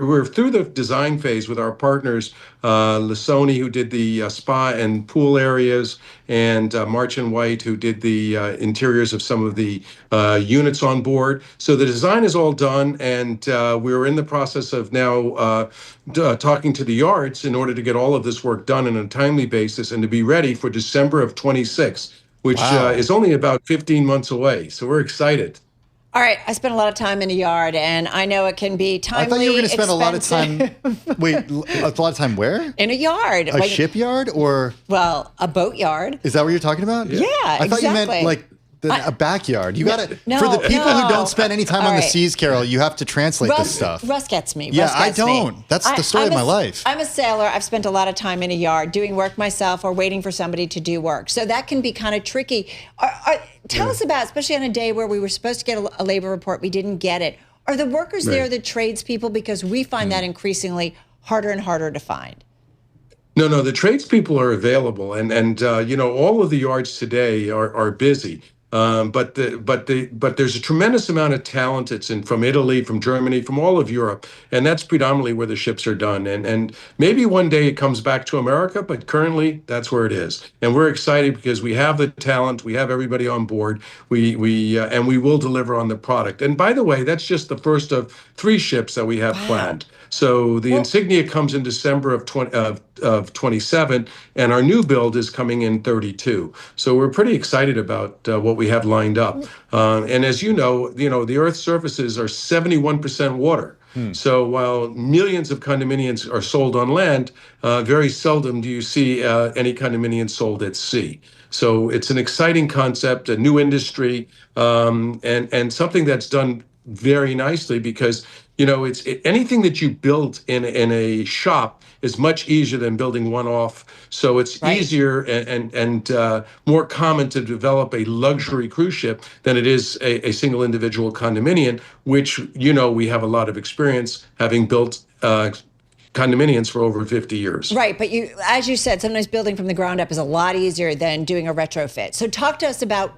we're through the design phase with our partners, Lissoni, who did the spa and pool areas, and March and White, who did the interiors of some of the units on board. So the design is all done, and we're in the process of now talking to the yards in order to get all of this work done on a timely basis and to be ready for December of 26, which Wow. is only about 15 months away. So we're excited. All right, I spent a lot of time in a yard, and I know it can be timely. I thought you were going to spend expensive. a lot of time. Wait, a lot of time where? In a yard. A shipyard or? Well, a boat yard. Is that what you're talking about? Yeah, I thought you meant exactly. like a backyard. You got to, no, for the people who no. don't spend any time on the seas, Carol, you have to translate this stuff. Russ gets me. Yeah, Russ gets I me. don't. That's the story of my life. I'm a sailor. I've spent a lot of time in a yard doing work myself or waiting for somebody to do work. So that can be kind of tricky. Tell us about, especially on a day where we were supposed to get a labor report, we didn't get it. Are the workers there the tradespeople? Because we find that increasingly harder and harder to find. No, the tradespeople are available, and all of the yards today are busy. But there's a tremendous amount of talent. It's from Italy, from Germany, from all of Europe, and that's predominantly where the ships are done. And maybe one day it comes back to America, but currently that's where it is. And we're excited because we have the talent, we have everybody on board. We will deliver on the product. And by the way, that's just the first of 3 ships that we have planned. So the Insignia comes in December of 27, and our new build is coming in 32. So we're pretty excited about what we have lined up. And as you know, the Earth's surfaces are 71% water. So while millions of condominiums are sold on land, very seldom do you see any condominiums sold at sea. So it's an exciting concept, a new industry, and something that's done very nicely because it's anything that you build in a shop is much easier than building one off. So it's easier and more common to develop a luxury cruise ship than it is a single individual condominium, which we have a lot of experience having built condominiums for over 50 years. Right, but as you said, sometimes building from the ground up is a lot easier than doing a retrofit. So talk to us about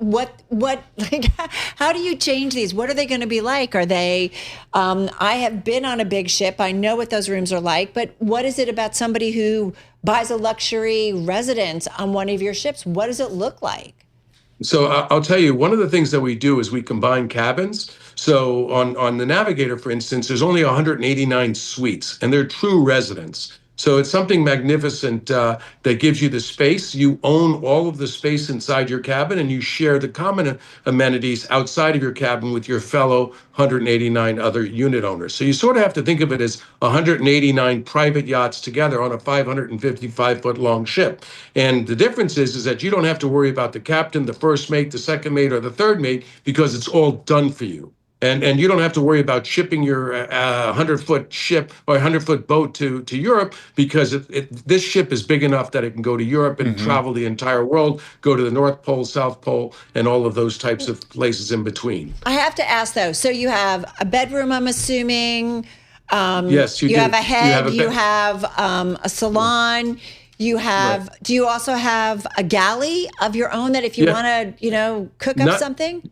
how do you change these? What are they going to be like? Are they, I have been on a big ship. I know what those rooms are like, but what is it about somebody who buys a luxury residence on one of your ships? What does it look like? So I'll tell you, one of the things that we do is we combine cabins. So on the Navigator, for instance, there's only 189 suites, and they're true residents. So it's something magnificent that gives you the space. You own all of the space inside your cabin, and you share the common amenities outside of your cabin with your fellow 189 other unit owners. So you sort of have to think of it as 189 private yachts together on a 555-foot long ship. And the difference is that you don't have to worry about the captain, the first mate, the second mate, or the third mate, because it's all done for you. And you don't have to worry about shipping your 100-foot ship or 100-foot boat to Europe because this ship is big enough that it can go to Europe and travel the entire world, go to the North Pole, South Pole, and all of those types of places in between. I have to ask, though, so you have a bedroom, I'm assuming. Yes, you do. Have a head, you have a salon. You have, do you also have a galley of your own that if you want to, cook up something?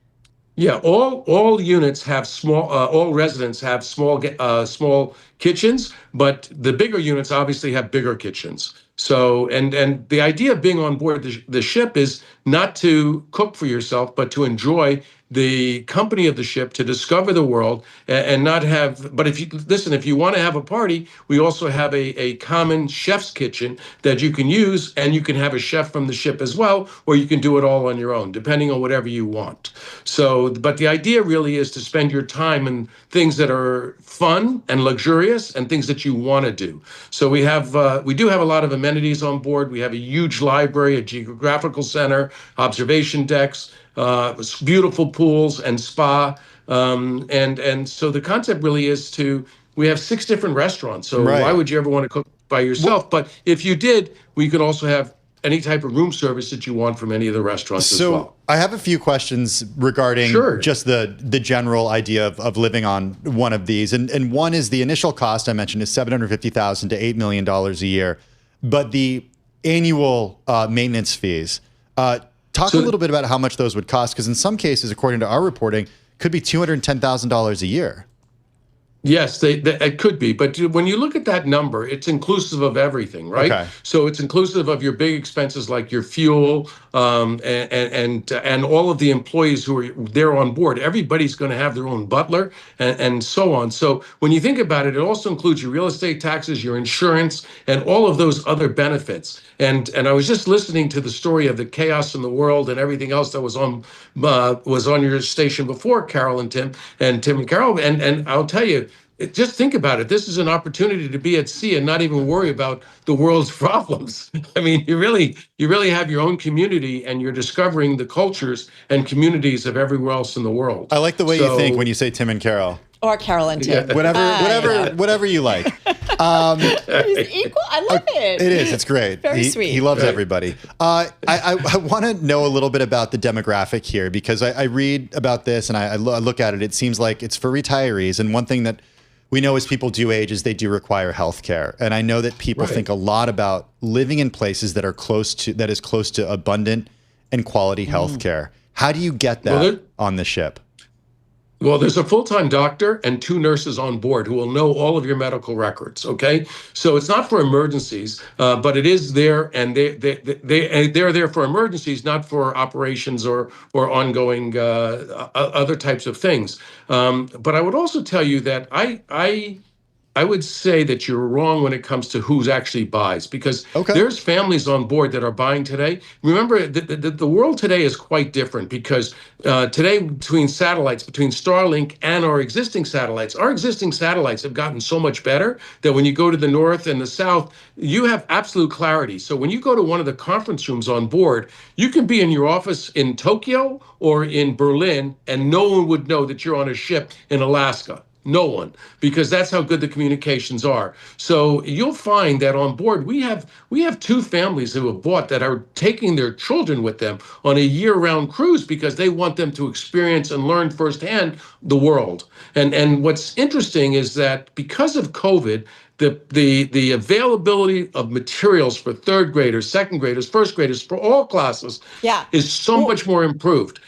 Yeah, all units have all residents have small kitchens, but the bigger units obviously have bigger kitchens. So, and the idea of being on board the ship is not to cook for yourself, but to enjoy the company of the ship, to discover the world, and not have. But if you want to have a party, we also have a common chef's kitchen that you can use, and you can have a chef from the ship as well, or you can do it all on your own, depending on whatever you want. So, but the idea really is to spend your time in things that are fun and luxurious, and things that you want to do. So we do have a lot of amenities on board. We have a huge library, a geographical center, observation decks, beautiful pools and spa. And so the concept really is we have 6 different restaurants. So why would you ever want to cook by yourself? But if you did, we could also have any type of room service that you want from any of the restaurants as well. I have a few questions regarding just the general idea of living on one of these. And one is the initial cost I mentioned is $750,000 to $8 million a year. But the annual maintenance fees, talk a little bit about how much those would cost, because in some cases, according to our reporting, could be $210,000 a year. Yes, it could be, but when you look at that number, it's inclusive of everything, right? Okay. So it's inclusive of your big expenses like your fuel, and all of the employees who are there on board. Everybody's going to have their own butler, and so on. So when you think about it, it also includes your real estate taxes, your insurance, and all of those other benefits. And I was just listening to the story of the chaos in the world and everything else that was on your station before, Carol and Tim, and Tim and Carol, and I'll tell you. Just think about it. This is an opportunity to be at sea and not even worry about the world's problems. I mean, you really have your own community, and you're discovering the cultures and communities of everywhere else in the world. I like the way you think when you say Tim and Carol. Or Carol and Tim. Whatever you like. He's equal. I love it. It is. It's great. Very sweet. He loves everybody. I want to know a little bit about the demographic here, because I read about this and I look at it. It seems like it's for retirees. And one thing that we know as people do age is they do require health care. And I know that people think a lot about living in places that are close to abundant and quality health care. How do you get that on the ship? Well, there's a full-time doctor and 2 nurses on board who will know all of your medical records. Okay, so it's not for emergencies, but it is there, and they're there for emergencies, not for operations or ongoing other types of things. But I would also tell you that I would say that you're wrong when it comes to who actually buys, because there's families on board that are buying today. Remember, the world today is quite different, because today between Starlink and our existing satellites have gotten so much better that when you go to the north and the south, you have absolute clarity. So when you go to one of the conference rooms on board, you can be in your office in Tokyo or in Berlin, and no one would know that you're on a ship in Alaska. No one, because that's how good the communications are. So you'll find that on board we have 2 families who have bought that are taking their children with them on a year-round cruise, because they want them to experience and learn firsthand the world. And what's interesting is that because of COVID, the availability of materials for 3rd graders, 2nd graders, 1st graders, for all classes is so much more improved.